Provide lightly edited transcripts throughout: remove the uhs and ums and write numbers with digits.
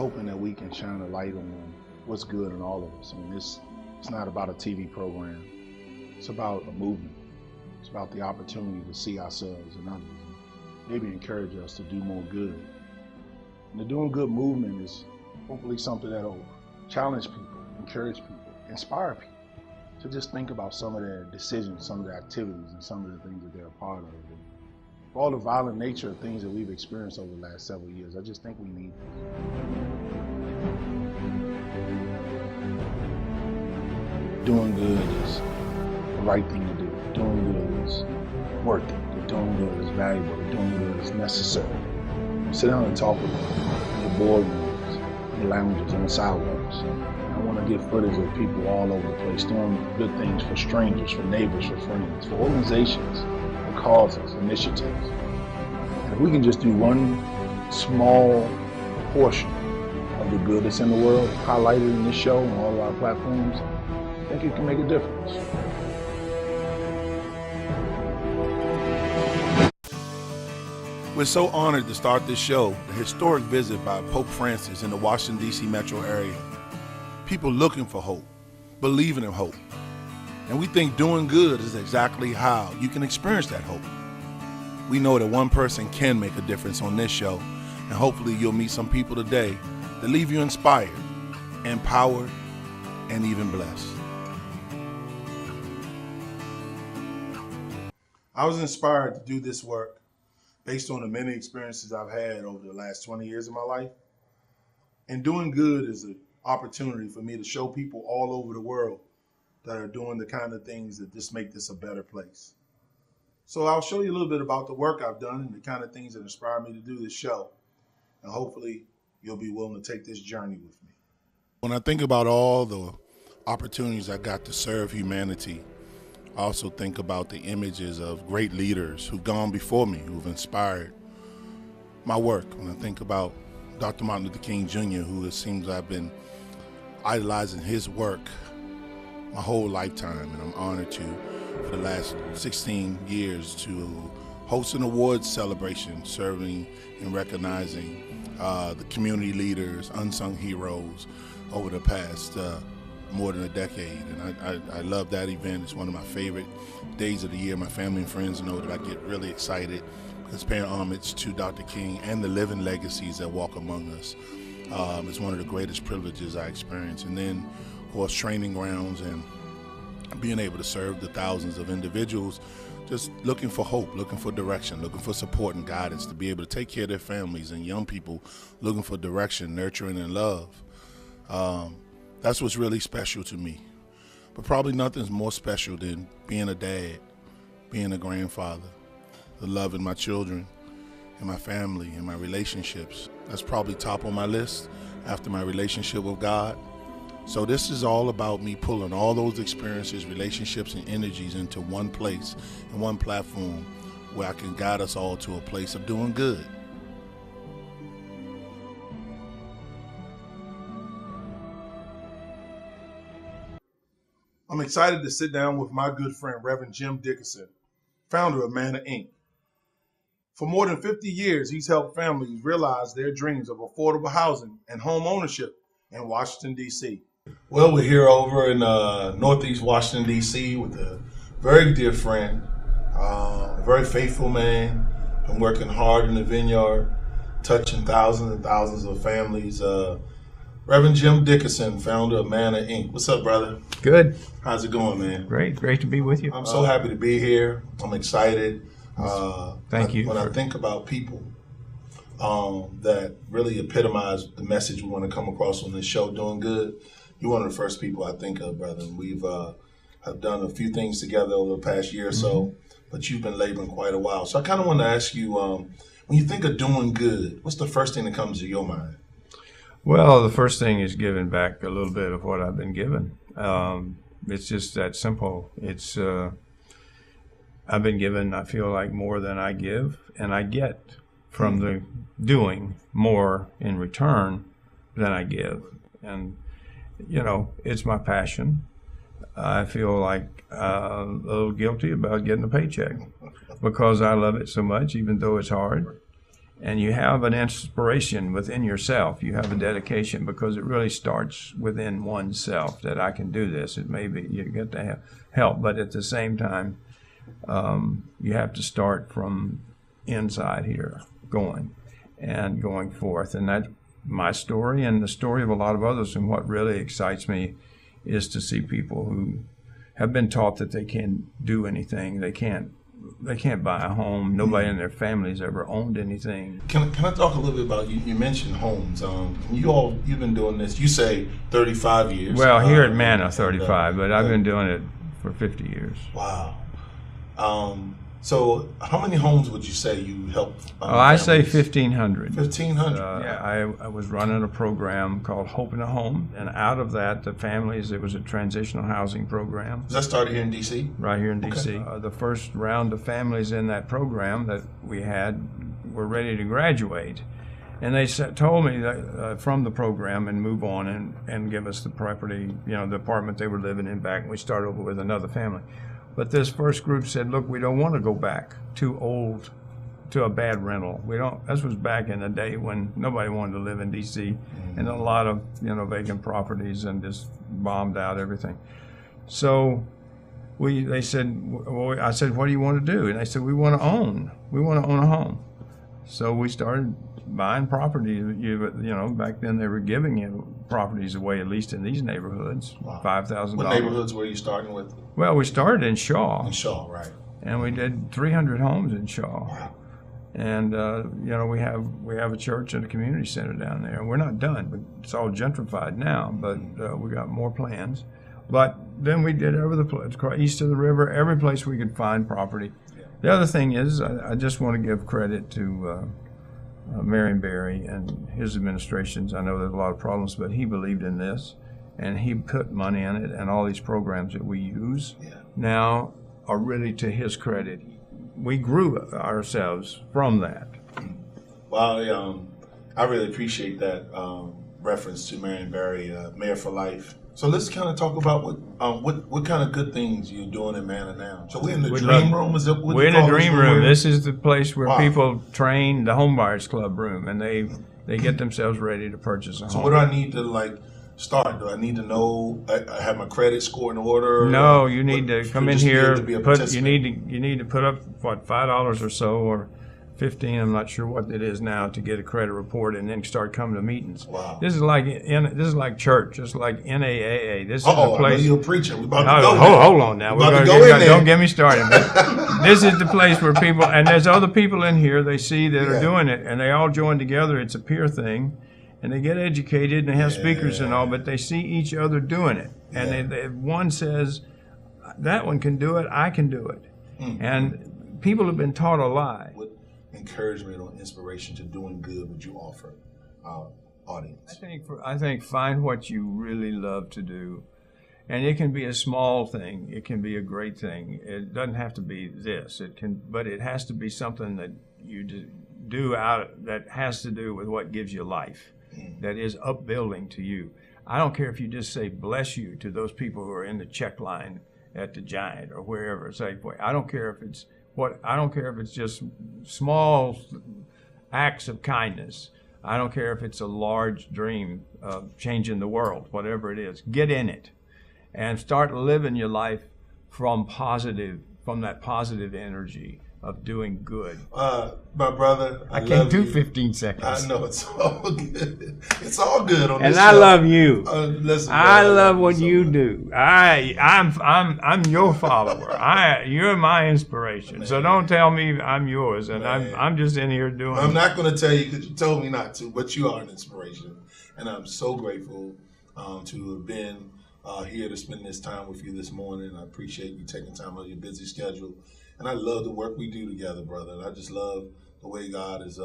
hoping that we can shine a light on what's good in all of us. I mean, it's not about a TV program. It's about a movement. It's about the opportunity to see ourselves and others, and maybe encourage us to do more good. And the Doing Good movement is hopefully something that'll challenge people, encourage people, inspire people to just think about some of their decisions, some of their activities, and some of the things that they're a part of. And for all the violent nature of things that we've experienced over the last several years, I just think we need this. Doing good is the right thing to do. Doing good is worth it. The doing good is valuable. The doing good is necessary. Sit down and talk with them in the boardrooms, in the lounges, on the sidewalks. I want to get footage of people all over the place doing good things for strangers, for neighbors, for friends, for organizations, for causes, initiatives. And if we can just do one small portion of the good that's in the world, highlighted in this show and all of our platforms, I think it can make a difference. We're so honored to start this show, the historic visit by Pope Francis in the Washington, D.C. metro area. People looking for hope, believing in hope. And we think doing good is exactly how you can experience that hope. We know that one person can make a difference on this show, and hopefully you'll meet some people today that leave you inspired, empowered, and even blessed. I was inspired to do this work based on the many experiences I've had over the last 20 years of my life. And doing good is an opportunity for me to show people all over the world that are doing the kind of things that just make this a better place. So I'll show you a little bit about the work I've done and the kind of things that inspired me to do this show. And hopefully you'll be willing to take this journey with me. When I think about all the opportunities I got to serve humanity, I also think about the images of great leaders who've gone before me, who've inspired my work. When I think about Dr. Martin Luther King Jr., who it seems I've been idolizing his work my whole lifetime, and I'm honored to, for the last 16 years, to host an awards celebration serving and recognizing the community leaders, unsung heroes over the past more than a decade. And I love that event. It's one of my favorite days of the year. My family and friends know that I get really excited because paying homage to Dr. King and the living legacies that walk among us. It's one of the greatest privileges I experience. And then, of course, training grounds and being able to serve the thousands of individuals just looking for hope, looking for direction, looking for support and guidance to be able to take care of their families, and young people looking for direction, nurturing, and love. That's what's really special to me. But probably nothing's more special than being a dad, being a grandfather, the love in my children and my family and my relationships. That's probably top on my list after my relationship with God. So this is all about me pulling all those experiences, relationships, and energies into one place and one platform where I can guide us all to a place of doing good. I'm excited to sit down with my good friend, Reverend Jim Dickerson, founder of Manna Inc. For more than 50 years, he's helped families realize their dreams of affordable housing and home ownership in Washington, D.C. Well, we're here over in Northeast Washington, D.C. with a very dear friend, a very faithful man, been working hard in the vineyard, touching thousands and thousands of families. Reverend Jim Dickerson, founder of Manna Inc. What's up, brother? Good. How's it going, man? Great to be with you. I'm so happy to be here. I'm excited. Thank you. When I think about people that really epitomize the message we want to come across on this show, Doing Good, you're one of the first people I think of, brother. And we've have done a few things together over the past year or so, but you've been laboring quite a while. So I kind of want to ask you, when you think of doing good, what's the first thing that comes to your mind? Well, the first thing is giving back a little bit of what I've been given. It's just that simple. It's I've been given, I feel like, more than I give, and I get from the doing more in return than I give. And, you know, it's my passion. I feel like a little guilty about getting a paycheck because I love it so much, even though it's hard. and you have an inspiration within yourself. You have a dedication, because it really starts within oneself that I can do this. It may be you get to have help, but at the same time, you have to start from inside here, going forth. And that's my story and the story of a lot of others. And what really excites me is to see people who have been taught that they can't do anything. They can't buy a home. Nobody in their family's ever owned anything. Can I talk a little bit about, you mentioned homes. You've been doing this, you say 35 years. Well, here at Manna, 35, but I've been doing it for 50 years. Wow. So how many homes would you say you helped? I say 1,500. 1,500. I was running a program called Hope in a Home, and out of that, the families, it was a transitional housing program. Was that started here in D.C.? Right here in D.C. Okay. The first round of families in that program that we had were ready to graduate. And they told me that, from the program and move on and give us the property, the apartment they were living in back, and we start over with another family. But this first group said, look, we don't want to go back too old to a bad rental. This was back in the day when nobody wanted to live in D.C. and a lot of, vacant properties and just bombed out everything. So I said, what do you want to do? And they said, we want to own a home. So we started buying property. Back then they were giving properties away, at least in these neighborhoods. Wow. $5,000. What neighborhoods were you starting with? Well, we started in Shaw. In Shaw, right. And we did 300 homes in Shaw. Wow. And we have a church and a community center down there. We're not done, but it's all gentrified now. But we got more plans. But then we did every place, east of the river, every place we could find property. Yeah. The other thing is, I just want to give credit to Marion Barry and his administrations. I know there's a lot of problems, but he believed in this, and he put money in it, and all these programs that we use now are really to his credit. We grew ourselves from that. Well, I really appreciate that reference to Marion Barry, Mayor for Life. So let's kind of talk about what kind of good things you're doing in Manna now. So we're in the dream room. We're in the dream room. This is the place where people train, the Home Buyers Club room, and they get themselves ready to purchase a home. So what do I need to start? Do I need to know? I have my credit score in order? No, you need to come in here. You need to put up $5 or so, or 15. I'm not sure what it is now, to get a credit report, and then start coming to meetings. Wow. This is like church. This is like NAAA. This is the place. I know you're a preacher. We're about to go. Hold on now. Don't get me started. But this is the place where people, and there's other people in here they see that are doing it, and they all join together. It's a peer thing. And they get educated and they have speakers and all, but they see each other doing it. And one says, that one can do it, I can do it. Mm-hmm. And people have been taught a lie. What encouragement or inspiration to doing good would you offer our audience? I think find what you really love to do. And it can be a small thing. It can be a great thing. It doesn't have to be this. But it has to be something that you do that has to do with what gives you life. That is upbuilding to you. I don't care if you just say bless you to those people who are in the check line at the Giant or wherever, Safeway. I don't care if it's just small acts of kindness. I don't care if it's a large dream of changing the world, whatever it is. Get in it and start living your life from that positive energy of doing good. My brother, I can't do 15 seconds. I know, it's all good. It's all good on this show. And I love you. Listen, I love what you do. I'm your follower. You're my inspiration. Man. So don't tell me I'm yours. And I'm just in here doing. I'm not going to tell you because you told me not to, but you are an inspiration, and I'm so grateful to have been here to spend this time with you this morning. I appreciate you taking time out of your busy schedule. And I love the work we do together, brother. And I just love the way God has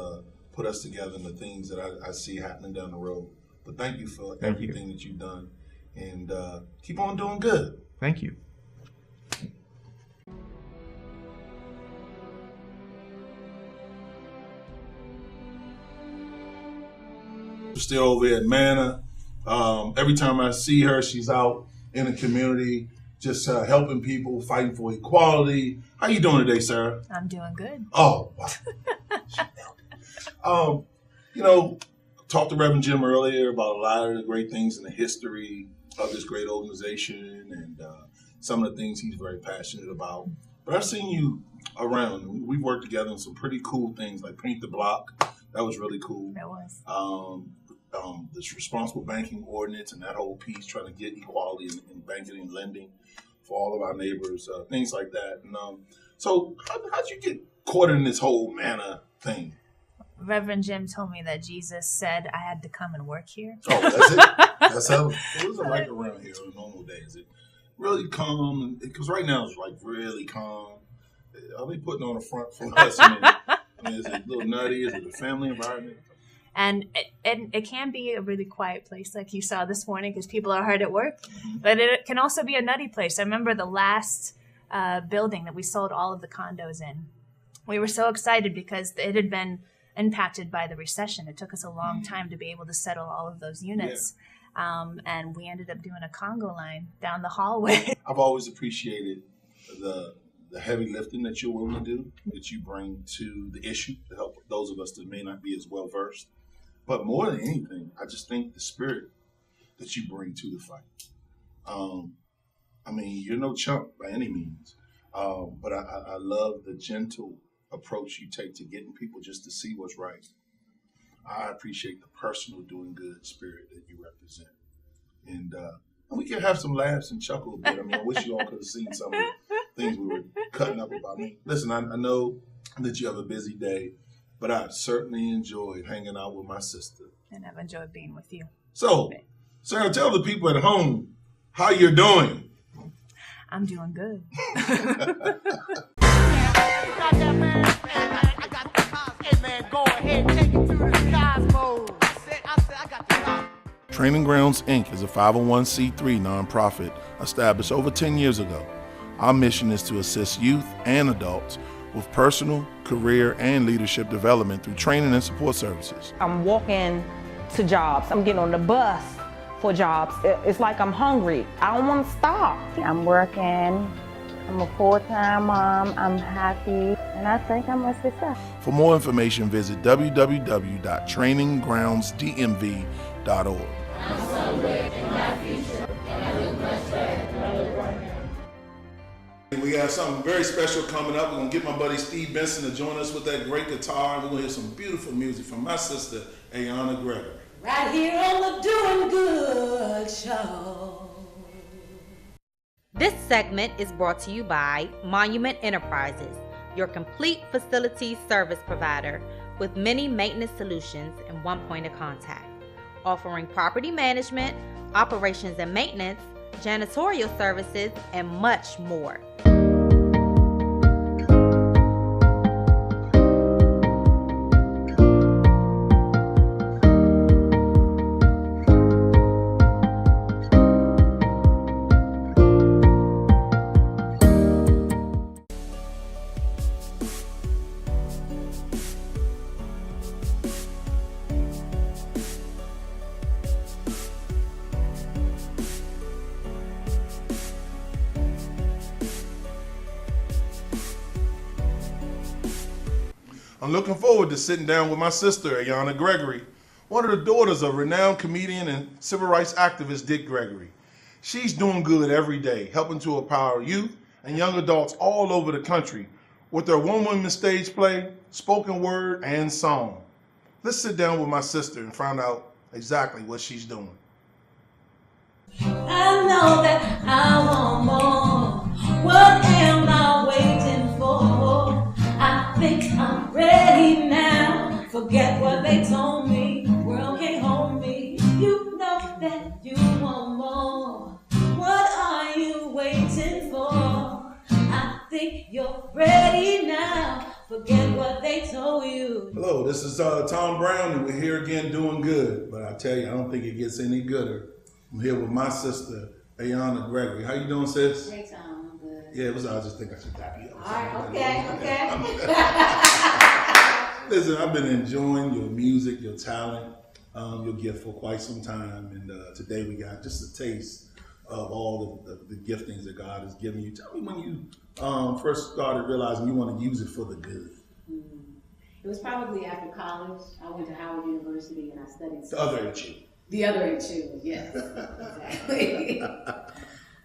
put us together and the things that I see happening down the road. But thank you for everything that you've done. And keep on doing good. Thank you. Still over at Manna. Every time I see her, she's out in the community, just helping people, fighting for equality. How you doing today, Sarah? I'm doing good. Oh, wow. You know, talked to Reverend Jim earlier about a lot of the great things in the history of this great organization and some of the things he's very passionate about. But I've seen you around. We've worked together on some pretty cool things like Paint the Block. That was really cool. It was. This responsible banking ordinance and that whole piece, trying to get equality in banking and lending for all of our neighbors, things like that. And so how'd you get caught in this whole manna thing? Reverend Jim told me that Jesus said I had to come and work here. Oh, that's it? That's how, what is it like around here on a normal day? Is it really calm? Because right now it's like really calm. Are they putting on a front for us? I mean, is it a little nutty? Is it a family environment? And it can be a really quiet place like you saw this morning because people are hard at work. But it can also be a nutty place. I remember the last building that we sold all of the condos in. We were so excited because it had been impacted by the recession. It took us a long time to be able to settle all of those units. Yeah. And we ended up doing a Congo line down the hallway. I've always appreciated the heavy lifting that you're willing to do, that you bring to the issue to help those of us that may not be as well versed. But more than anything, I just think the spirit that you bring to the fight. I mean, you're no chump by any means, but I love the gentle approach you take to getting people just to see what's right. I appreciate the personal doing good spirit that you represent. And we can have some laughs and chuckle a bit. I mean, I wish you all could have seen some of the things we were cutting up about me. Listen, I know that you have a busy day, but I've certainly enjoyed hanging out with my sister. And I've enjoyed being with you. So, Sarah, tell the people at home how you're doing. I'm doing good. Training Grounds, Inc. is a 501c3 nonprofit established over 10 years ago. Our mission is to assist youth and adults with personal, career, and leadership development through training and support services. I'm walking to jobs. I'm getting on the bus for jobs. It's like I'm hungry. I don't want to stop. I'm working. I'm a full-time mom. I'm happy, and I think I'm a success. For more information, visit www.traininggroundsdmv.org. We got something very special coming up. We're going to get my buddy Steve Benson to join us with that great guitar. And we're going to hear some beautiful music from my sister, Ayana Gregory. Right here on the Doing Good Show. This segment is brought to you by Monument Enterprises, your complete facilities service provider with many maintenance solutions and one point of contact, offering property management, operations and maintenance, janitorial services, and much more. I'm looking forward to sitting down with my sister, Ayana Gregory, one of the daughters of renowned comedian and civil rights activist Dick Gregory. She's doing good every day, helping to empower youth and young adults all over the country with their one-woman stage play, spoken word, and song. Let's sit down with my sister and find out exactly what she's doing. I know that I want more. What am I waiting for? I think I'm ready now. Forget what they told me. World can't hold me. You know that you want more. What are you waiting for? I think you're ready now. Forget what they told you. Hello, this is Tom Brown, and we're here again doing good. But I tell you, I don't think it gets any gooder. I'm here with my sister, Ayana Gregory. How you doing, sis? Hey, Tom, I'm good. Yeah, I just think I should tap you. All right, okay. Listen, I've been enjoying your music, your talent, your gift for quite some time. And today we got just a taste of all the giftings that God has given you. Tell me when you first started realizing you want to use it for the good. It It was probably after college. I went to Howard University and I studied. The other HU. The other HU, yes, exactly.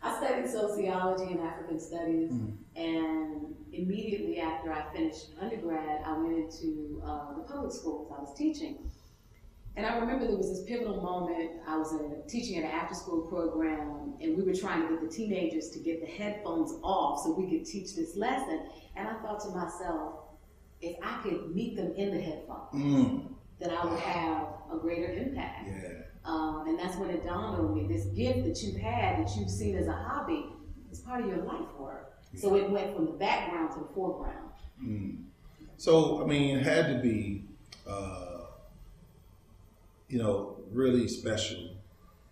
I studied sociology and African studies, and immediately after I finished undergrad, I went into the public schools. I was teaching. And I remember there was this pivotal moment. I was teaching at an after-school program, and we were trying to get the teenagers to get the headphones off so we could teach this lesson. And I thought to myself, if I could meet them in the headphones, then I would have a greater impact. Yeah. And that's when it dawned on me, this gift that you've had, that you've seen as a hobby, is part of your life work. Yeah. So it went from the background to the foreground. So, I mean, it had to be, really special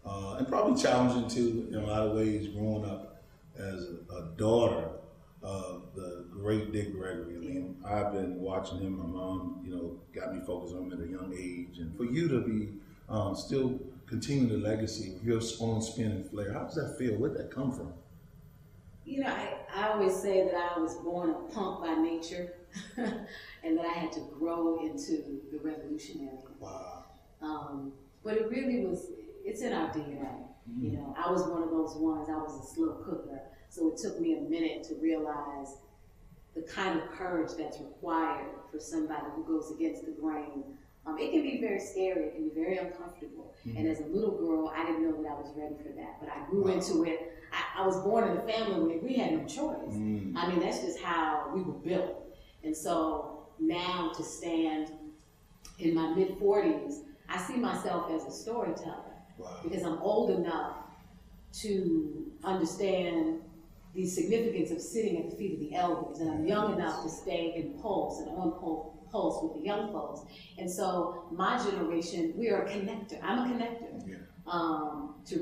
and probably challenging too in a lot of ways growing up as a daughter of the great Dick Gregory. I mean, I've been watching him. My mom, got me focused on him at a young age. And for you to be still continuing the legacy of your own spin and flair, how does that feel? Where'd that come from? I always say that I was born a punk by nature and that I had to grow into the revolutionary. Wow. But it really was, it's in our DNA. I was one of those ones, I was a slow cooker. So it took me a minute to realize the kind of courage that's required for somebody who goes against the grain. It can be very scary, it can be very uncomfortable. And as a little girl, I didn't know that I was ready for that, but I grew into it. I was born in a family where we had no choice. I mean, that's just how we were built. And so now to stand in my mid-40s, I see myself as a storyteller. Because I'm old enough to understand the significance of sitting at the feet of the elders, and I'm young enough to stay in pulse and on pulse with the young folks. And so my generation, we are a connector. I'm a connector. To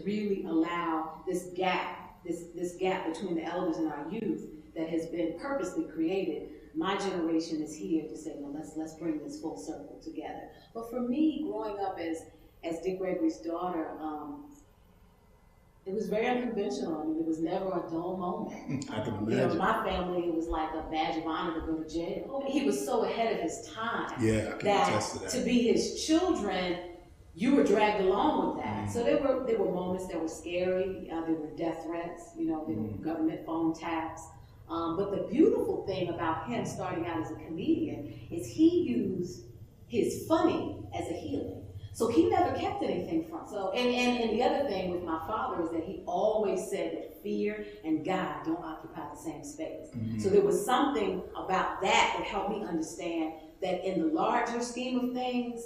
really allow this gap between the elders and our youth that has been purposely created. My generation is here to say, well, let's bring this full circle together. But for me, growing up as Dick Gregory's daughter, it was very unconventional. I mean, it was never a dull moment. I can imagine. My family, it was like a badge of honor to go to jail. He was so ahead of his time I can attest to that. To be his children, you were dragged along with that. So there were moments that were scary. There were death threats. There were government phone taps. But the beautiful thing about him starting out as a comedian is he used his funny as a healing. So he never kept anything from. So and the other thing with my father is that he always said that fear and God don't occupy the same space. So there was something about that helped me understand that in the larger scheme of things,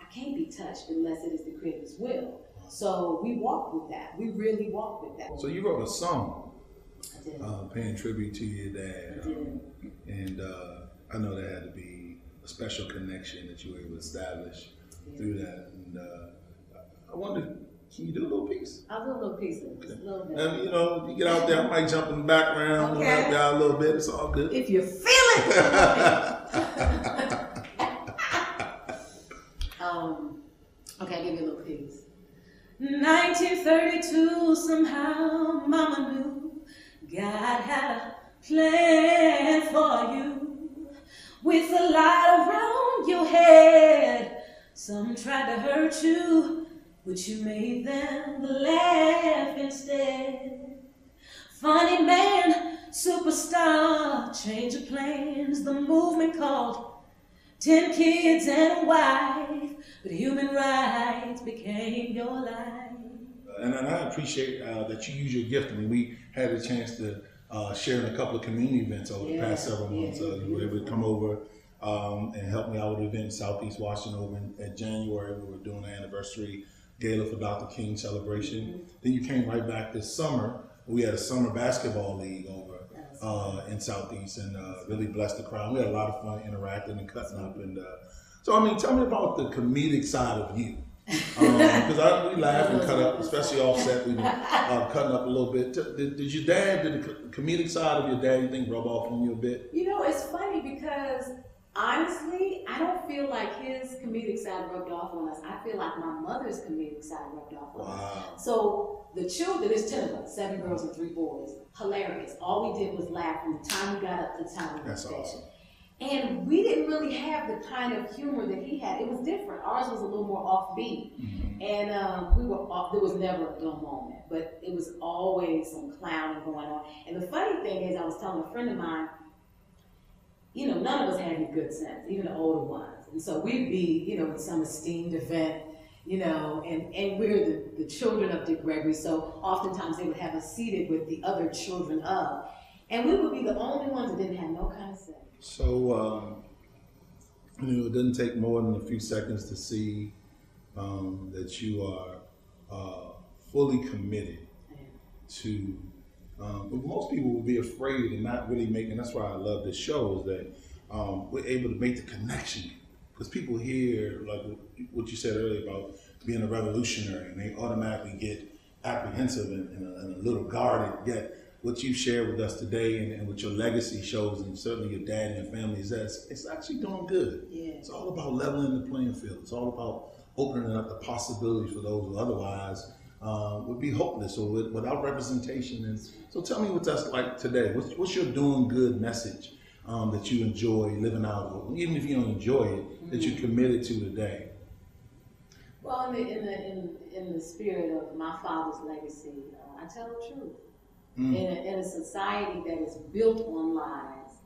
I can't be touched unless it is the Creator's will. So we walked with that. We really walked with that. So you wrote a song. I did. Paying tribute to your dad. I did. And I know there had to be a special connection that you were able to establish through that. And I wonder, can you do a little piece? I'll do a little piece of it, just a little bit. And you get out there, I might jump in the background, help you out a little bit, it's all good. If you feel it! Okay, I'll give you a little piece. 1932, somehow Mama knew God had a plan for you. With a light around your head, some tried to hurt you, but you made them laugh instead. Funny man, superstar, change of plans, the movement called 10 kids and a wife, but human rights became your life. And I appreciate that you use your gift. I mean, we had a chance to share in a couple of community events over the past several months. You were able to come over and help me out with an event in Southeast Washington over in January. We were doing an anniversary gala for Dr. King celebration. Then you came right back this summer. We had a summer basketball league over in Southeast and really blessed the crowd. We had a lot of fun interacting and cutting up. And so, I mean, tell me about the comedic side of you. Because we laugh and cut up, especially Offset. We were cutting up a little bit. Did the comedic side of your dad, you think, rub off on you a bit? It's funny because honestly, I don't feel like his comedic side rubbed off on us. I feel like my mother's comedic side rubbed off on us. So the children, there's 10 of us, 7 girls and 3 boys. Hilarious. All we did was laugh from the time we got up to the time we went to the station. Awesome. And we didn't really have the kind of humor that he had. It was different. Ours was a little more offbeat. And we were off, there was never a dull moment, but it was always some clowning going on. And the funny thing is, I was telling a friend of mine, you know, none of us had any good sense, even the older ones. And so we'd be, you know, at some esteemed event, you know, and we're the children of Dick Gregory, so oftentimes they would have us seated with the other children of, and we would be the only ones that didn't have no kind of sense. So, you know, it doesn't take more than a few seconds to see that you are fully committed to, but most people will be afraid and not really making, that's why I love this show, is that we're able to make the connection. Because people hear, like what you said earlier about being a revolutionary, and they automatically get apprehensive and a little guarded. Yet what you shared with us today and what your legacy shows, and certainly your dad and your family, is that it's actually doing good. Yeah. It's all about leveling the playing field. It's all about opening up the possibilities for those who otherwise would be hopeless or without representation. And so tell me what that's like today. What's your doing good message that you enjoy living out, or even if you don't enjoy it, that you're committed to today? Well, in the spirit of my father's legacy, I tell the truth. In a society that is built on lies,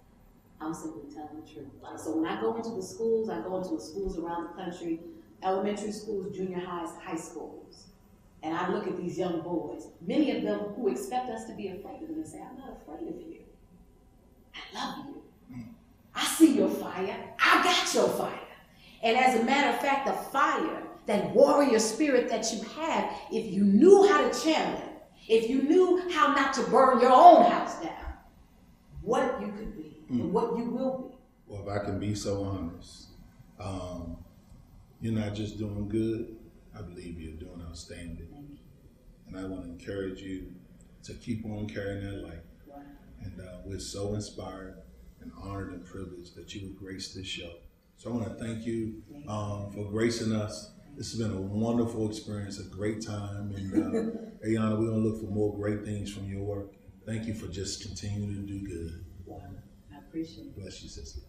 I'm simply telling the truth. So when I go into the schools, I go into the schools around the country, elementary schools, junior highs, high schools, and I look at these young boys, many of them who expect us to be afraid of them, and say, I'm not afraid of you. I love you. I see your fire. I got your fire. And as a matter of fact, the fire, that warrior spirit that you have, if you knew how to channel it, if you knew how not to burn your own house down, what you could be and what you will be. Well, if I can be so honest, you're not just doing good, I believe you're doing outstanding. Thank you. And I want to encourage you to keep on carrying that light. Wow. And we're so inspired and honored and privileged that you would grace this show. So I want to thank you for gracing us. This has been a wonderful experience, a great time. And Ayana, we're going to look for more great things from your work. Thank you for just continuing to do good. Wow. I appreciate it. Bless you, sister.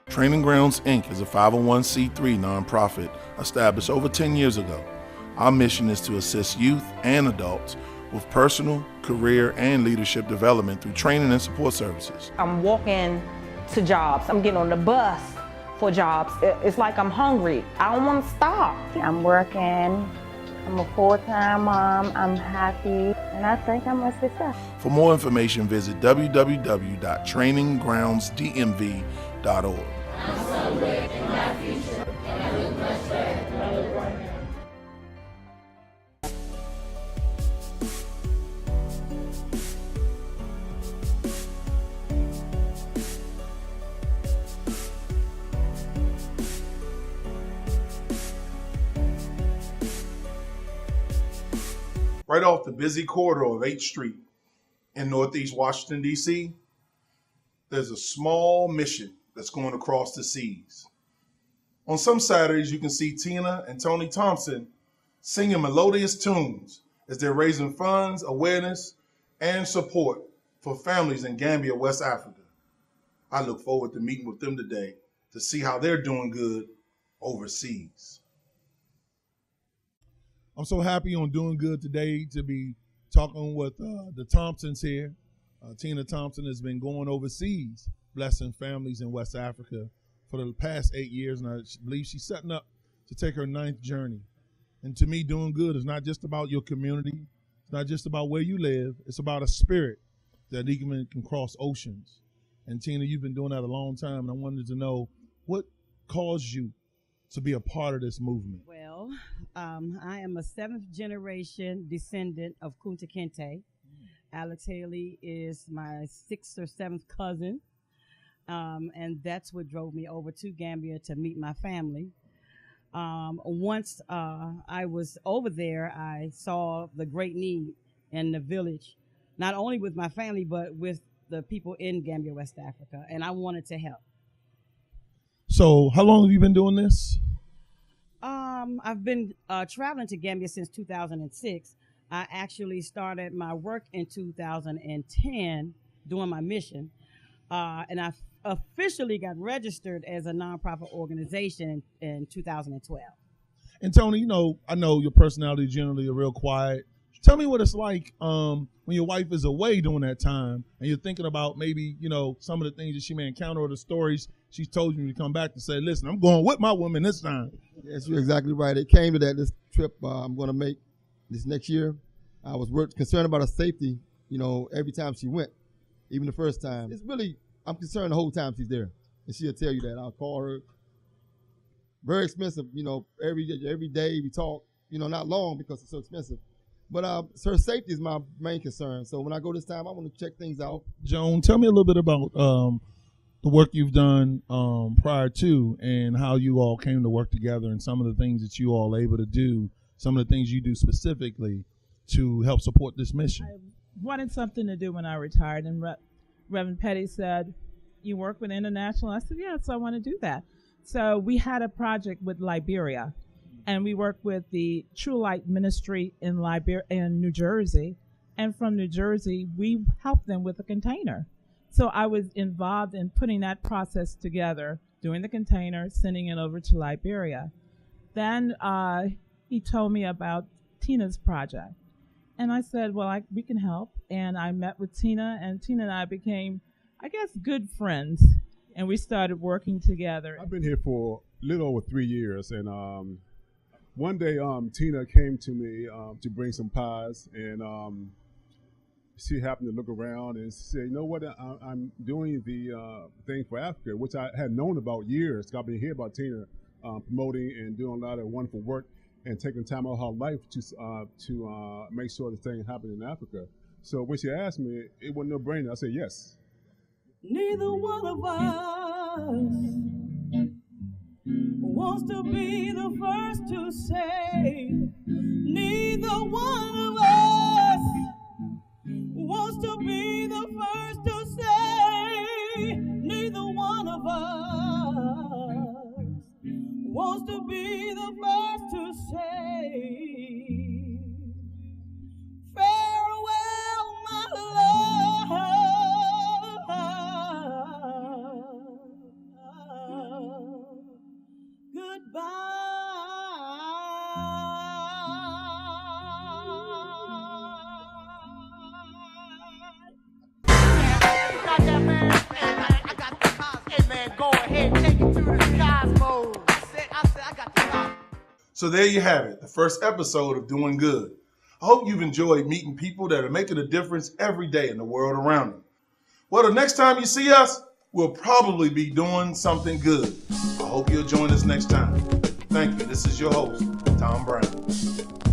Training Grounds, Inc. is a 501c3 nonprofit established over 10 years ago. Our mission is to assist youth and adults with personal, career, and leadership development through training and support services. I'm walking to jobs. I'm getting on the bus for jobs. It's like I'm hungry. I don't want to stop. I'm working. I'm a full-time mom. I'm happy, and I think I'm a success. For more information, visit www.traininggroundsdmv.org. I'm somewhere in my future, and I look much better than I look right now. Right off the busy corridor of 8th Street in Northeast Washington, D.C., there's a small mission that's going across the seas. On some Saturdays, you can see Tina and Tony Thompson singing melodious tunes as they're raising funds, awareness, and support for families in Gambia, West Africa. I look forward to meeting with them today to see how they're doing good overseas. I'm so happy on Doing Good today to be talking with the Thompsons here. Tina Thompson has been going overseas, blessing families in West Africa for the past 8 years, and I believe she's setting up to take her 9th journey. And to me, doing good is not just about your community. It's not just about where you live. It's about a spirit that even can cross oceans. And Tina, you've been doing that a long time, and I wanted to know what caused you to be a part of this movement. Well, I am a 7th generation descendant of Kunta Kinte. Alex Haley is my 6th or 7th cousin. And that's what drove me over to Gambia to meet my family. Once I was over there, I saw the great need in the village, not only with my family, but with the people in Gambia, West Africa, and I wanted to help. So how long have you been doing this? I've been traveling to Gambia since 2006. I actually started my work in 2010 doing my mission, and I officially got registered as a nonprofit organization in 2012. And Tony, you know, I know your personality generally are real quiet. Tell me what it's like when your wife is away during that time and you're thinking about maybe, you know, some of the things that she may encounter or the stories she's told you to come back to say, listen, I'm going with my woman this time. Yes, you're exactly right. It came to that, this trip I'm going to make this next year. I was concerned about her safety, you know, every time she went, even the first time. It's really, I'm concerned the whole time she's there. And she'll tell you that. I'll call her. Very expensive, you know, every day we talk, you know, not long because it's so expensive. But her safety is my main concern. So when I go this time, I want to check things out. Joan, tell me a little bit about the work you've done prior to and how you all came to work together and some of the things that you all are able to do, some of the things you do specifically to help support this mission. I wanted something to do when I retired, and Reverend Petty said, you work with International? I said, yeah, so I want to do that. So we had a project with Liberia, and we worked with the True Light Ministry in New Jersey, and from New Jersey, we helped them with a container. So I was involved in putting that process together, doing the container, sending it over to Liberia. Then he told me about Tina's project. And I said, well, we can help. And I met with Tina, and Tina and I became, I guess, good friends. And we started working together. I've been here for a little over 3 years. And one day Tina came to me to bring some pies. And she happened to look around and said, you know what, I'm doing the thing for Africa, which I had known about years. I've been hearing about Tina promoting and doing a lot of wonderful work and taking time out of her life to make sure the thing happened in Africa. So when she asked me, it wasn't no brainer. I said yes. Neither one of us wants to be the first to say. Neither one of us wants to be the first to say. Neither one of us wants to be the first to say, farewell, my love. So there you have it, the first episode of Doing Good. I hope you've enjoyed meeting people that are making a difference every day in the world around them. Well, the next time you see us, we'll probably be doing something good. I hope you'll join us next time. Thank you. This is your host, Tom Brown.